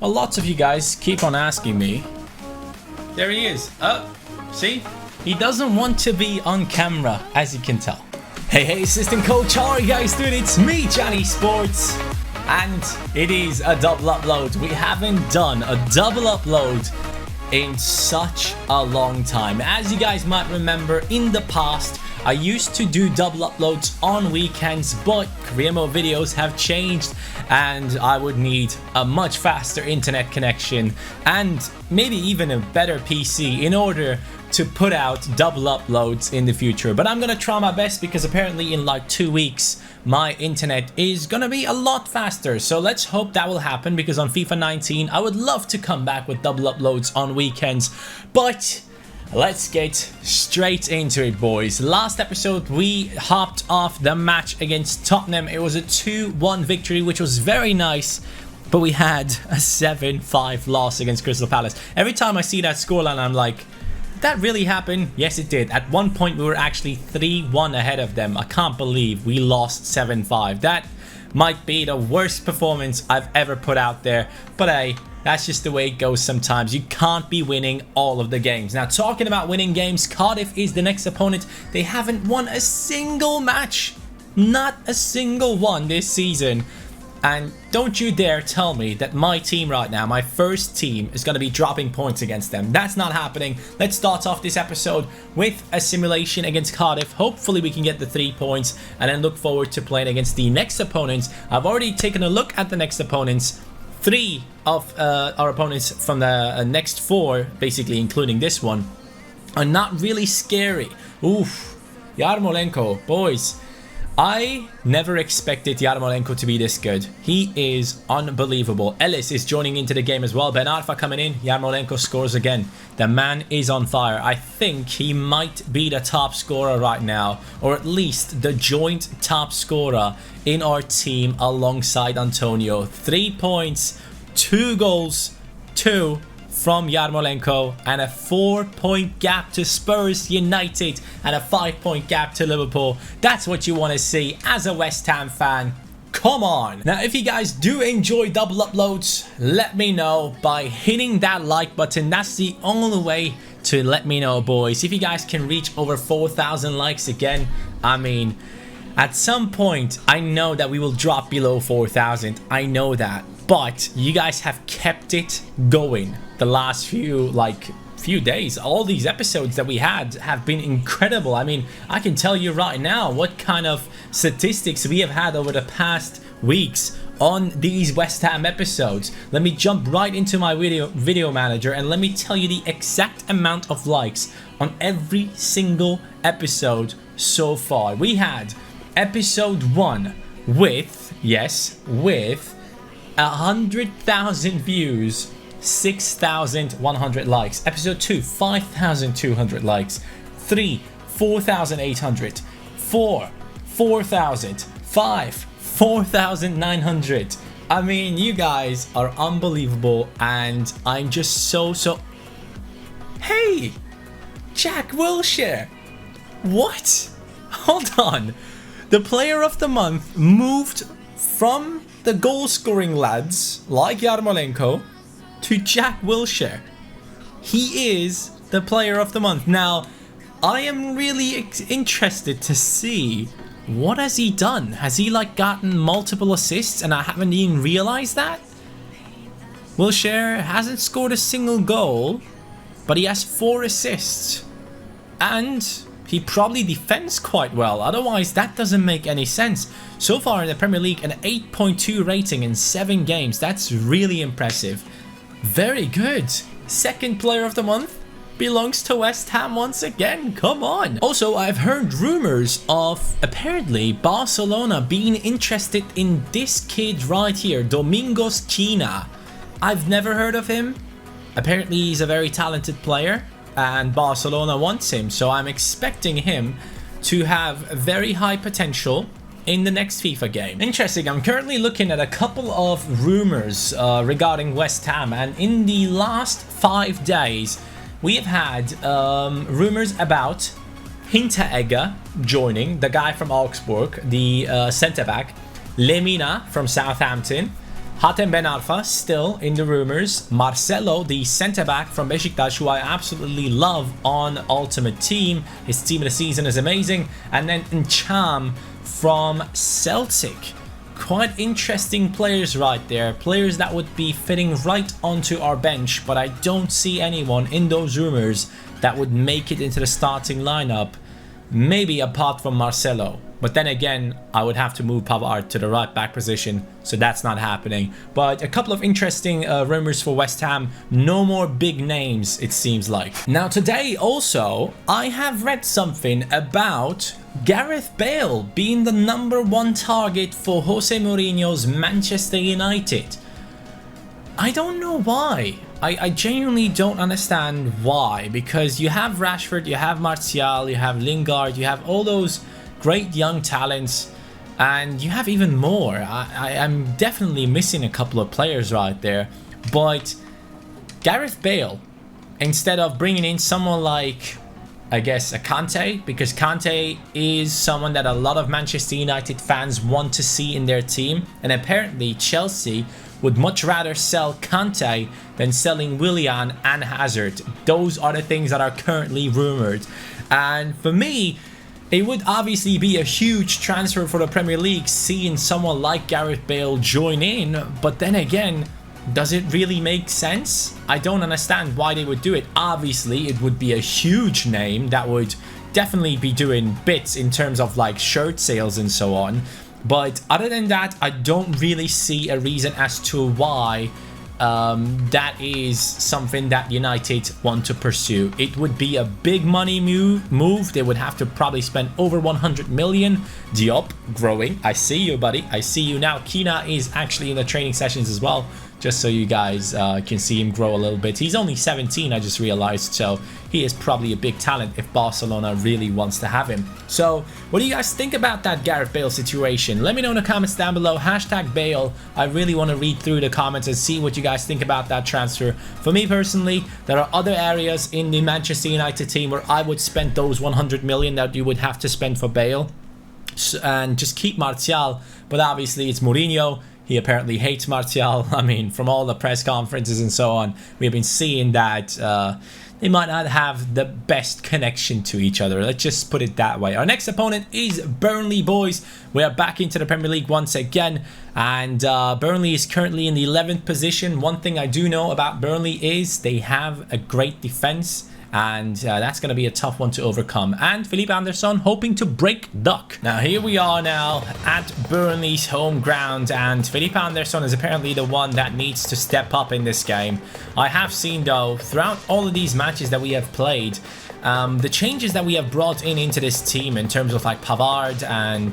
Well, lots of you guys keep on asking me. There he is. Oh, see? He doesn't want to be on camera, as you can tell. Hey, assistant coach, how are you guys doing? It's me, CaniSports. And it is a double upload. We haven't done a double upload in such a long time. As you guys might remember, in the past, I used to do double uploads on weekends, but career mode videos have changed and I would need a much faster internet connection and maybe even a better PC in order to put out double uploads in the future. But I'm gonna try my best because apparently in like 2 weeks my internet is gonna be a lot faster, so let's hope that will happen, because on FIFA 19 I would love to come back with double uploads on weekends. But let's get straight into it, boys. Last episode we hopped off the match against Tottenham. It was a 2-1 victory, which was very nice, but we had a 7-5 loss against Crystal Palace. Every time I see that scoreline I'm like, did that really happen? Yes, it did. At one point we were actually 3-1 ahead of them. I can't believe we lost 7-5. That might be the worst performance I've ever put out there, but hey, that's just the way it goes sometimes. You can't be winning all of the games. Now, talking about winning games, Cardiff is the next opponent. They haven't won a single match. Not a single one this season. And don't you dare tell me that my team right now, my first team, is going to be dropping points against them. That's not happening. Let's start off this episode with a simulation against Cardiff. Hopefully we can get the 3 points and then look forward to playing against the next opponents. I've already taken a look at the next opponents. 3 of our opponents from the next 4, basically including this one, are not really scary. Oof. Yarmolenko, boys. I never expected Yarmolenko to be this good. He is unbelievable. Ellis is joining into the game as well. Ben Arfa coming in. Yarmolenko scores again. The man is on fire. I think he might be the top scorer right now, or at least the joint top scorer in our team alongside Antonio. 3 points, 2 goals, 2 from Yarmolenko, and a 4-point gap to Spurs United and a 5-point gap to Liverpool. That's what you want to see as a West Ham fan. Come on. Now, if you guys do enjoy double uploads, let me know by hitting that like button. That's the only way to let me know, boys. If you guys can reach over 4,000 likes again, I mean, at some point, I know that we will drop below 4,000. I know that. But you guys have kept it going the last few days. All these episodes that we had have been incredible. I mean, I can tell you right now what kind of statistics we have had over the past weeks on these West Ham episodes. Let me jump right into my video manager and let me tell you the exact amount of likes on every single episode so far. We had episode 1 with 100,000 views, 6,100 likes. Episode 2, 5,200 likes. 3, 4,800. 4, 4,000. 5, 4,900. I mean, you guys are unbelievable, and I'm just so... Hey! Jack Wilshere! What? Hold on. The player of the month moved from the goal-scoring lads like Yarmolenko to Jack Wilshere. He is the player of the month. Now, I am really interested to see what has he done. Has he gotten multiple assists and I haven't even realized that? Wilshere hasn't scored a single goal, but he has 4 assists. And he probably defends quite well, otherwise that doesn't make any sense. So far in the Premier League, an 8.2 rating in 7 games. That's really impressive. Very good. Second player of the month belongs to West Ham once again. Come on. Also, I've heard rumors of apparently Barcelona being interested in this kid right here, Domingos China. I've never heard of him. Apparently he's a very talented player and Barcelona wants him, so I'm expecting him to have very high potential in the next FIFA game. Interesting, I'm currently looking at a couple of rumors regarding West Ham, and in the last 5 days we have had rumors about Hinteregger joining, the guy from Augsburg, the centre-back, Lemina from Southampton, Hatem Ben Arfa still in the rumors. Marcelo, the centre-back from Beşiktaş, who I absolutely love on Ultimate Team. His team of the season is amazing. And then Ncham from Celtic. Quite interesting players right there. Players that would be fitting right onto our bench. But I don't see anyone in those rumors that would make it into the starting lineup. Maybe apart from Marcelo. But then again, I would have to move Pavard to the right back position, so that's not happening. But a couple of interesting rumors for West Ham. No more big names, it seems like. Now today also, I have read something about Gareth Bale being the #1 target for Jose Mourinho's Manchester United. I don't know why. I genuinely don't understand why. Because you have Rashford, you have Martial, you have Lingard, you have all those great young talents, and you have even more. I'm definitely missing a couple of players right there. But Gareth Bale, instead of bringing in someone like, I guess, a Kante, because Kante is someone that a lot of Manchester United fans want to see in their team, and apparently Chelsea would much rather sell Kante than selling Willian and Hazard. Those are the things that are currently rumored. And for me, it would obviously be a huge transfer for the Premier League, seeing someone like Gareth Bale join in. But then again, does it really make sense? I don't understand why they would do it. Obviously, it would be a huge name that would definitely be doing bits in terms of like shirt sales and so on. But other than that, I don't really see a reason as to why that is something that United want to pursue. It would be a big money move. They would have to probably spend over 100 million. Diop growing. I see you, buddy. I see you now. Kina is actually in the training sessions as well, just so you guys can see him grow a little bit. He's only 17, I just realized, so he is probably a big talent if Barcelona really wants to have him. So what do you guys think about that Gareth Bale situation? Let me know in the comments down below. Hashtag Bale. I really want to read through the comments and see what you guys think about that transfer. For me personally, there are other areas in the Manchester United team where I would spend those 100 million that you would have to spend for Bale and just keep Martial. But obviously it's Mourinho. He apparently hates Martial. I mean, from all the press conferences and so on, we've been seeing that they might not have the best connection to each other. Let's just put it that way. Our next opponent is Burnley, boys. We are back into the Premier League once again. And Burnley is currently in the 11th position. One thing I do know about Burnley is they have a great defense. And that's going to be a tough one to overcome. And Felipe Anderson hoping to break duck. Now here we are now at Burnley's home ground, and Felipe Anderson is apparently the one that needs to step up in this game. I have seen though throughout all of these matches that we have played, the changes that we have brought into this team in terms of like Pavard and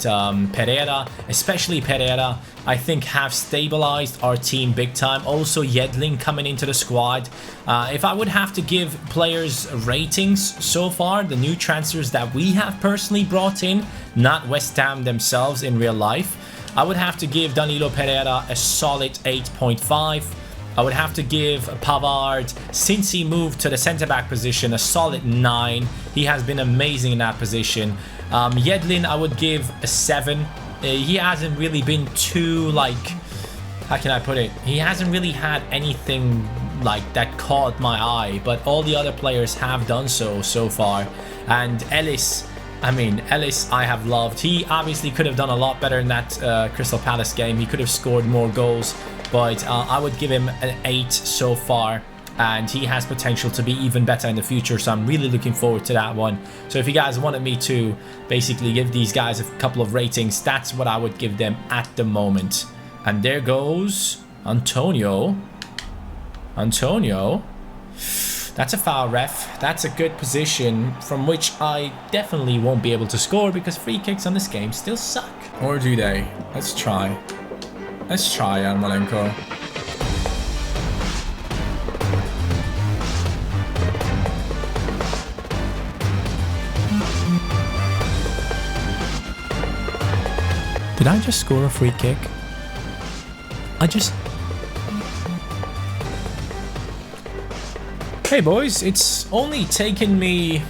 Pereira, especially Pereira, I think have stabilized our team big time. Also Yedlin coming into the squad. If I would have to give players ratings so far, the new transfers that we have personally brought in, not West Ham themselves in real life, I would have to give Danilo Pereira a solid 8.5. I would have to give Pavard, since he moved to the centre-back position, a solid 9. He has been amazing in that position. Yedlin, I would give a 7. He hasn't really been too, like, how can I put it? He hasn't really had anything like that caught my eye, but all the other players have done so far. And Ellis, I mean, Ellis I have loved. He obviously could have done a lot better in that Crystal Palace game. He could have scored more goals. But I would give him an 8 so far, and he has potential to be even better in the future, so I'm really looking forward to that one. So if you guys wanted me to basically give these guys a couple of ratings, that's what I would give them at the moment. And there goes Antonio. That's a foul, ref. That's a good position from which I definitely won't be able to score because free kicks on this game still suck. Or do they? Let's try. Let's try Yarmolenko. Did I just score a free kick? Hey boys, it's only taken me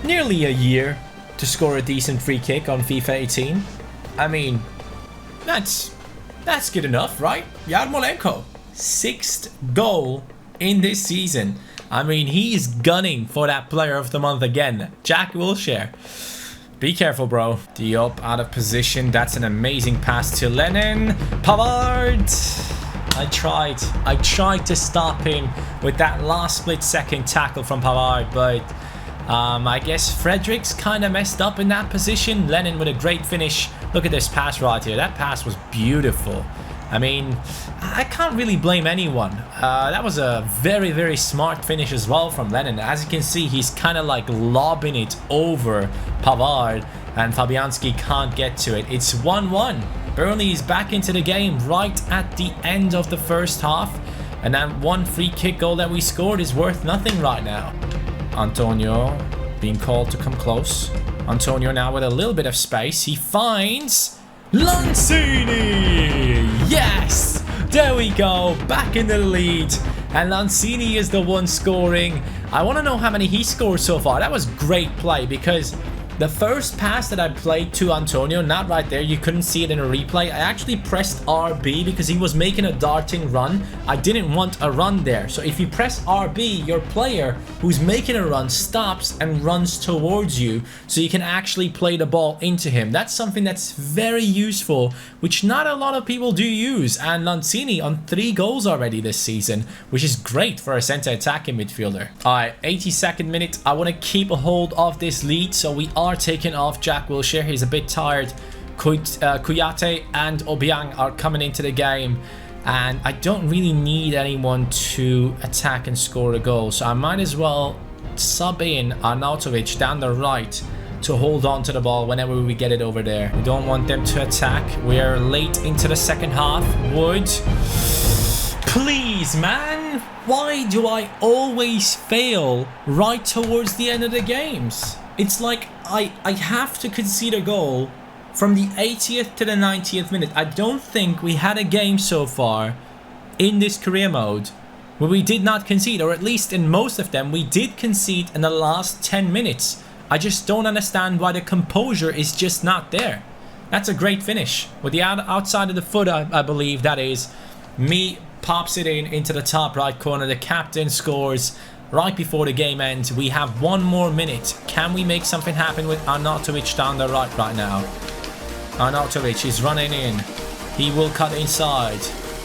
nearly a year to score a decent free kick on FIFA 18. I mean, That's good enough, right? Yarmolenko, 6th goal in this season. I mean, he's gunning for that player of the month again. Jack Wilshere. Be careful, bro. Diop out of position. That's an amazing pass to Lennon. Pavard. I tried to stop him with that last split-second tackle from Pavard, but I guess Fredericks kind of messed up in that position. Lennon with a great finish. Look at this pass right here. That pass was beautiful. I mean, I can't really blame anyone. That was a very, very smart finish as well from Lennon. As you can see, he's kind of like lobbing it over Pavard, and Fabianski can't get to it. It's 1-1. Burnley is back into the game right at the end of the first half, and that one free kick goal that we scored is worth nothing right now. Antonio being called to come close. Antonio now with a little bit of space. He finds Lanzini! Yes! There we go. Back in the lead. And Lanzini is the one scoring. I want to know how many he scored so far. That was great play, because the first pass that I played to Antonio, not right there, you couldn't see it in a replay. I actually pressed RB because he was making a darting run. I didn't want a run there. So if you press RB, your player who's making a run stops and runs towards you, so you can actually play the ball into him. That's something that's very useful, which not a lot of people do use. And Lanzini on 3 goals already this season, which is great for a center attacking midfielder. Alright, 82nd minute. I want to keep a hold of this lead, so we are taking off Jack Wilshere. He's a bit tired. Kouyaté and Obiang are coming into the game, and I don't really need anyone to attack and score a goal, so I might as well sub in Arnautovic down the right to hold on to the ball whenever we get it over there. We don't want them to attack. We are late into the second half. Wood, please, man, why do I always fail right towards the end of the games? It's like I have to concede a goal from the 80th to the 90th minute. I don't think we had a game so far in this career mode where we did not concede, or at least in most of them we did concede in the last 10 minutes. I just don't understand why the composure is just not there. That's a great finish with the outside of the foot, I believe that is. Me pops it into the top right corner. The captain scores right before the game ends. We have 1 more minute. Can we make something happen with Arnautovic down the right now? Arnautovic is running in. He will cut inside.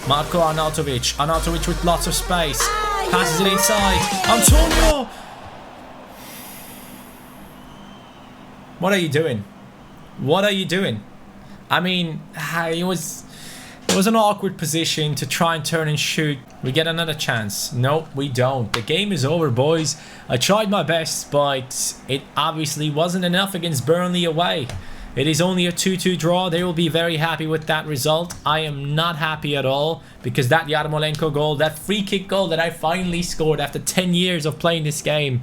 Marco Arnautovic. Arnautovic with lots of space. Passes it inside. Antonio! What are you doing? What are you doing? I mean, it was an awkward position to try and turn and shoot. We get another chance. Nope, we don't. The game is over, boys. I tried my best, but it obviously wasn't enough against Burnley away. It is only a 2-2 draw. They will be very happy with that result. I am not happy at all, because that Yarmolenko goal, that free kick goal that I finally scored after 10 years of playing this game,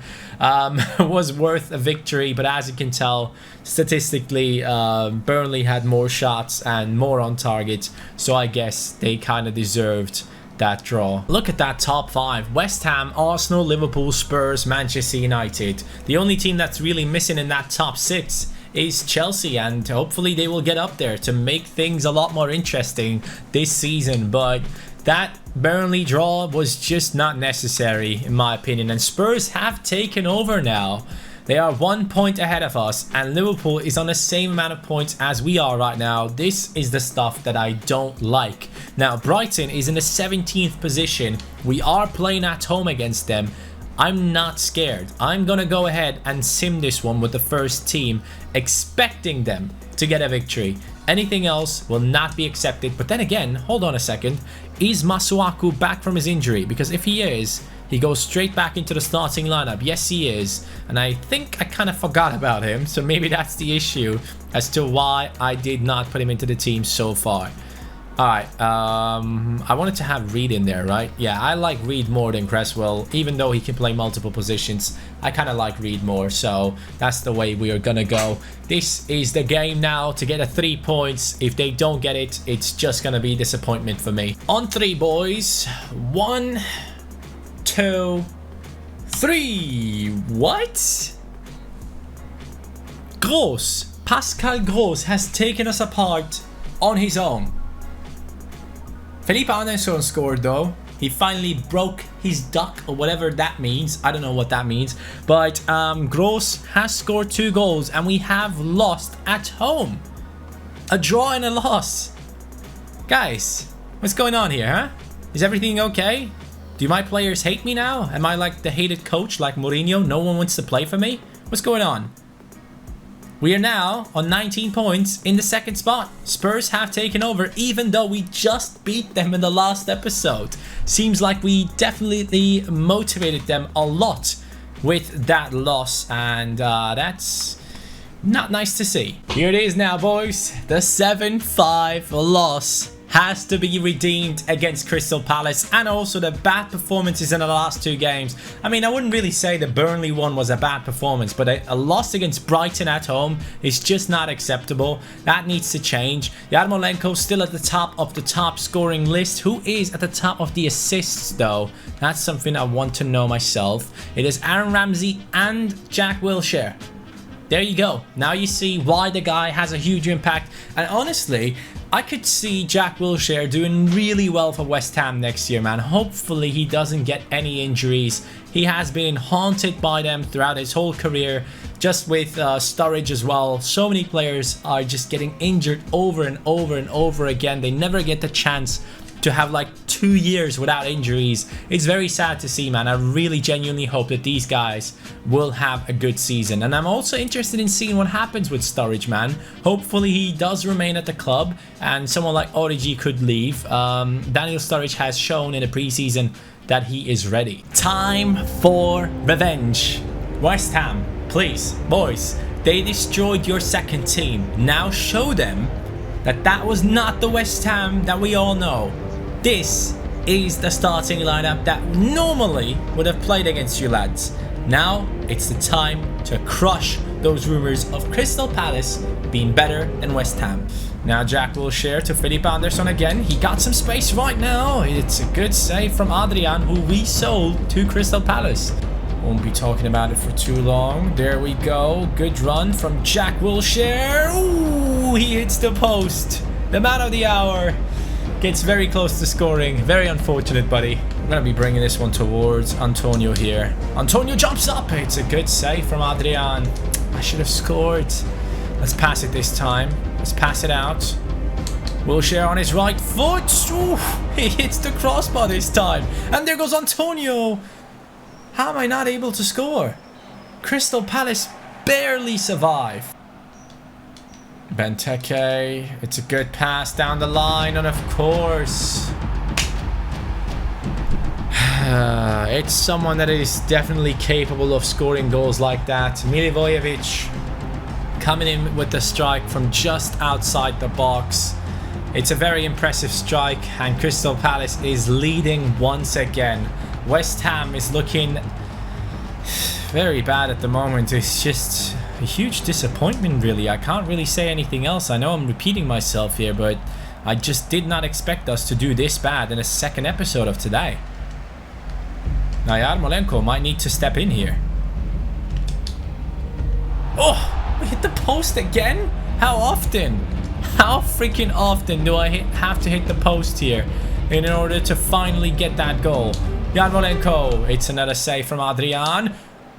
was worth a victory. But as you can tell, statistically, Burnley had more shots and more on target, so I guess they kind of deserved that draw. Look at that top 5. West Ham, Arsenal, Liverpool, Spurs, Manchester United. The only team that's really missing in that top 6 is Chelsea, and hopefully they will get up there to make things a lot more interesting this season. But that Burnley draw was just not necessary, in my opinion, and Spurs have taken over now. They are 1 point ahead of us, and Liverpool is on the same amount of points as we are right now. This is the stuff that I don't like. Now, Brighton is in the 17th position. We are playing at home against them. I'm not scared. I'm gonna go ahead and sim this one with the first team, expecting them to get a victory. Anything else will not be accepted. But then again, hold on a second. Is Masuaku back from his injury? Because if he is, he goes straight back into the starting lineup. Yes, he is. And I think I kind of forgot about him. So maybe that's the issue as to why I did not put him into the team so far. Alright, I wanted to have Reed in there, right? Yeah, I like Reed more than Cresswell. Even though he can play multiple positions, I kind of like Reed more. So that's the way we are gonna go. This is the game now to get a 3 points. If they don't get it, it's just gonna be disappointment for me. On 3, boys. 1, 2, 3. What? Gross. Pascal Gross has taken us apart on his own. Felipe Anderson scored though. He finally broke his duck or whatever that means. I don't know what that means. But Gross has scored 2 goals and we have lost at home. A draw and a loss. Guys, what's going on here, huh? Is everything okay? Do my players hate me now? Am I like the hated coach like Mourinho? No one wants to play for me? What's going on? We are now on 19 points in the 2nd spot. Spurs have taken over even though we just beat them in the last episode. Seems like we definitely motivated them a lot with that loss, and that's not nice to see. Here it is now, boys. The 7-5 loss has to be redeemed against Crystal Palace, and also the bad performances in the last 2 games. I mean, I wouldn't really say the Burnley one was a bad performance, but a loss against Brighton at home is just not acceptable. That needs to change. Yarmolenko still at the top of the top scoring list. Who is at the top of the assists though? That's something I want to know myself. It is Aaron Ramsey and Jack Wilshere. There you go. Now you see why the guy has a huge impact. And honestly, I could see Jack Wilshere doing really well for West Ham next year, man. Hopefully he doesn't get any injuries. He has been haunted by them throughout his whole career, just with Sturridge as well. So many players are just getting injured over and over and over again. They never get the chance to have like 2 years without injuries. It's very sad to see, man. I really genuinely hope that these guys will have a good season. And I'm also interested in seeing what happens with Sturridge, man. Hopefully he does remain at the club and someone like Origi could leave. Daniel Sturridge has shown in the preseason that he is ready. Time for revenge. West Ham, please, boys. They destroyed your 2nd team. Now show them that that was not the West Ham that we all know. This is the starting lineup that normally would have played against you lads. Now it's the time to crush those rumors of Crystal Palace being better than West Ham. Now Jack Wilshere to Felipe Anderson again. He got some space right now. It's a good save from Adrian, who we sold to Crystal Palace. Won't be talking about it for too long. There we go. Good run from Jack Wilshere. Ooh, he hits the post. The man of the hour gets very close to scoring. Very unfortunate, buddy. I'm going to be bringing this one towards Antonio here. Antonio jumps up. It's a good save from Adrian. I should have scored. Let's pass it this time. Let's pass it out. Wilshere on his right foot. Ooh, he hits the crossbar this time. And there goes Antonio. How am I not able to score? Crystal Palace barely survive. Benteke, it's a good pass down the line, and of course it's someone that is definitely capable of scoring goals like that. Milivojevic coming in with the strike from just outside the box. It's a very impressive strike, and Crystal Palace is leading once again. West Ham is looking very bad at the moment. It's just a huge disappointment, really. I can't really say anything else. I know I'm repeating myself here, but I just did not expect us to do this bad in a 2nd episode of today. Now Yarmolenko might need to step in here. Oh, we hit the post again? How often? How freaking often do I have to hit the post here in order to finally get that goal? Yarmolenko, it's another save from Adrian.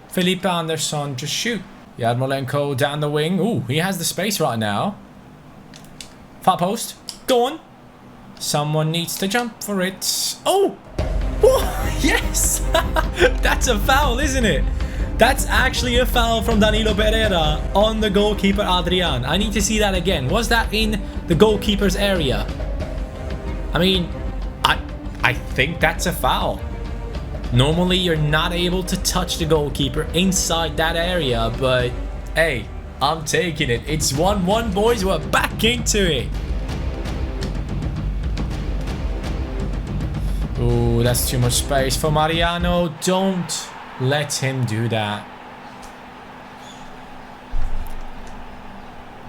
Felipe Anderson, just shoot. Yarmolenko down the wing. Ooh, he has the space right now. Far post. Go on. Someone needs to jump for it. Oh! Oh, yes! That's a foul, isn't it? That's actually a foul from Danilo Pereira on the goalkeeper Adrian. I need to see that again. Was that in the goalkeeper's area? I mean, I think that's a foul. Normally, you're not able to touch the goalkeeper inside that area, but hey, I'm taking it. It's 1-1, boys. We're back into it. Ooh, that's too much space for Mariano. Don't let him do that.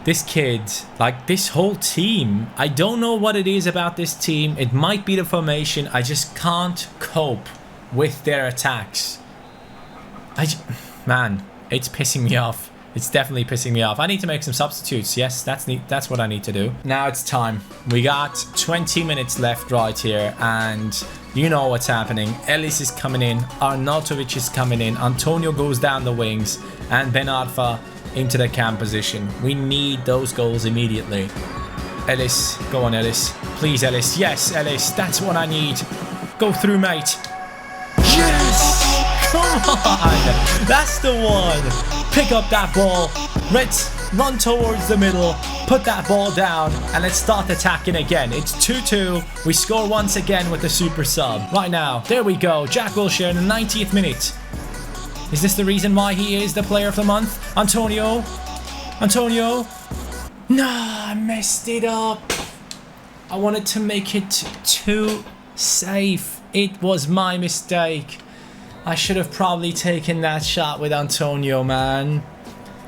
This kid, like this whole team, I don't know what it is about this team. It might be the formation. I just can't cope with their attacks. Man, it's pissing me off. It's definitely pissing me off. I need to make some substitutes. Yes, that's what I need to do. Now it's time. We got 20 minutes left right here, and you know what's happening. Ellis is coming in. Arnautovic is coming in. Antonio goes down the wings, and Ben Arfa into the cam position. We need those goals immediately. Ellis, go on Ellis. Please Ellis. Yes, Ellis. That's what I need. Go through, mate. Yes! Come on! That's the one. Pick up that ball. Let's run towards the middle. Put that ball down. And let's start attacking again. It's 2-2. We score once again with the super sub. Right now. There we go. Jack Wilshere in the 90th minute. Is this the reason why he is the player of the month? Antonio. Antonio. No, I messed it up. I wanted to make it too safe. It was my mistake. I should have probably taken that shot with Antonio, man.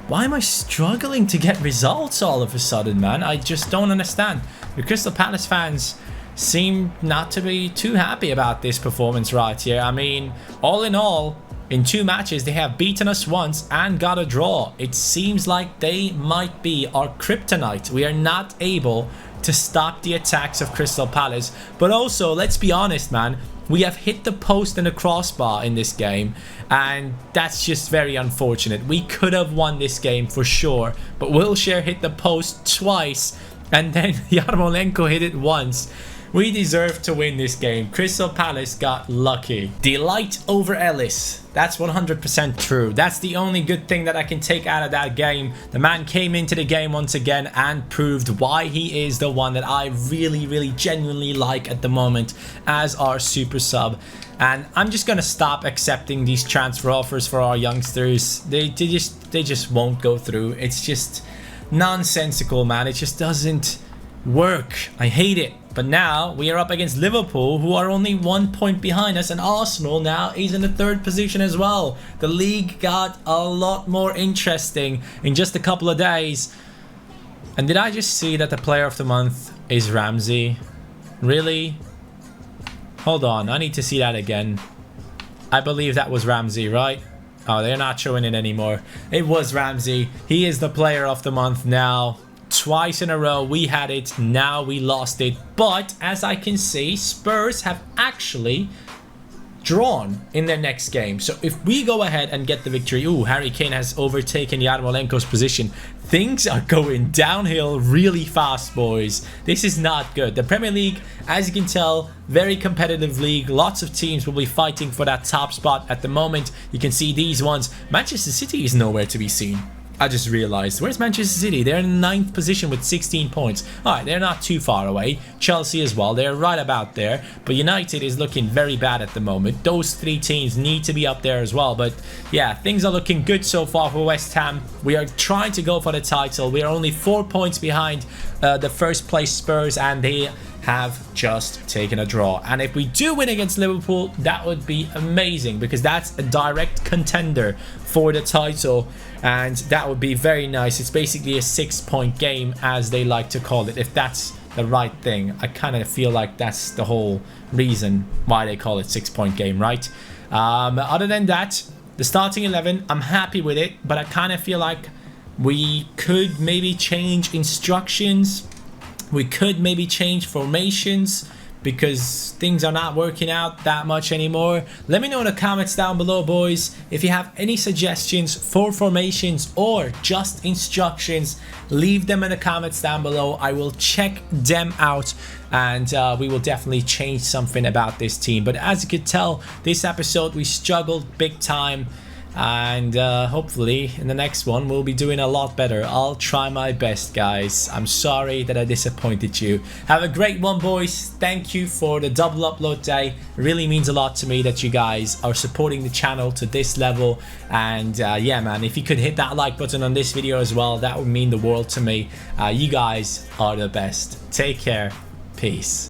Why am I struggling to get results all of a sudden, man? I just don't understand. The Crystal Palace fans seem not to be too happy about this performance right here. I mean, all in all, in 2 matches, they have beaten us once and got a draw. It seems like they might be our kryptonite. We are not able to stop the attacks of Crystal Palace. But also, let's be honest, man. We have hit the post and the crossbar in this game, and that's just very unfortunate. We could have won this game for sure, but Wilshere hit the post twice, and then Yarmolenko hit it once. We deserve to win this game. Crystal Palace got lucky. Delight over Ellis. That's 100% true. That's the only good thing that I can take out of that game. The man came into the game once again and proved why he is the one that I really genuinely like at the moment as our super sub. And I'm just going to stop accepting these transfer offers for our youngsters. They just won't go through. It's just nonsensical, man. It just doesn't work. I hate it. But now we are up against Liverpool, who are only 1 point behind us, and Arsenal now is in the 3rd position as well. The league got a lot more interesting in just a couple of days. And did I just see that the player of the month is Ramsey? Really? Hold on, I need to see that again. I believe that was Ramsey, right? Oh, they're not showing it anymore. It was Ramsey. He is the player of the month now. Twice in a row we had it, now we lost it. But as I can see, Spurs have actually drawn in their next game. So if we go ahead and get the victory, ooh, Harry Kane has overtaken Yarmolenko's position. Things are going downhill really fast, boys. This is not good. The Premier League, as you can tell, very competitive league. Lots of teams will be fighting for that top spot at the moment. You can see these ones. Manchester City is nowhere to be seen. I just realized, where's Manchester City? They're in the 9th position with 16 points. Alright, they're not too far away. Chelsea as well, they're right about there. But United is looking very bad at the moment. Those 3 teams need to be up there as well. But yeah, things are looking good so far for West Ham. We are trying to go for the title. We are only 4 points behind the 1st place Spurs, and they have just taken a draw. And if we do win against Liverpool, that would be amazing, because that's a direct contender for the title, and that would be very nice. It's basically a 6-point game, as they like to call it, if that's the right thing. I kind of feel like that's the whole reason why they call it 6-point game, right? Other than that, the starting 11, I'm happy with it, but I kind of feel like we could maybe change instructions. We could maybe change formations, because things are not working out that much anymore. Let me know in the comments down below, boys, if you have any suggestions for formations or just instructions. Leave them in the comments down below. I will check them out, and we will definitely change something about this team. But as you could tell, this episode we struggled big time. And hopefully in the next one we'll be doing a lot better. I'll try my best, guys. I'm sorry that I disappointed you. Have a great one, boys. Thank you for the double upload day. It really means a lot to me that you guys are supporting the channel to this level. And yeah, man, if you could hit that like button on this video as well, that would mean the world to me. You guys are the best. Take care. Peace.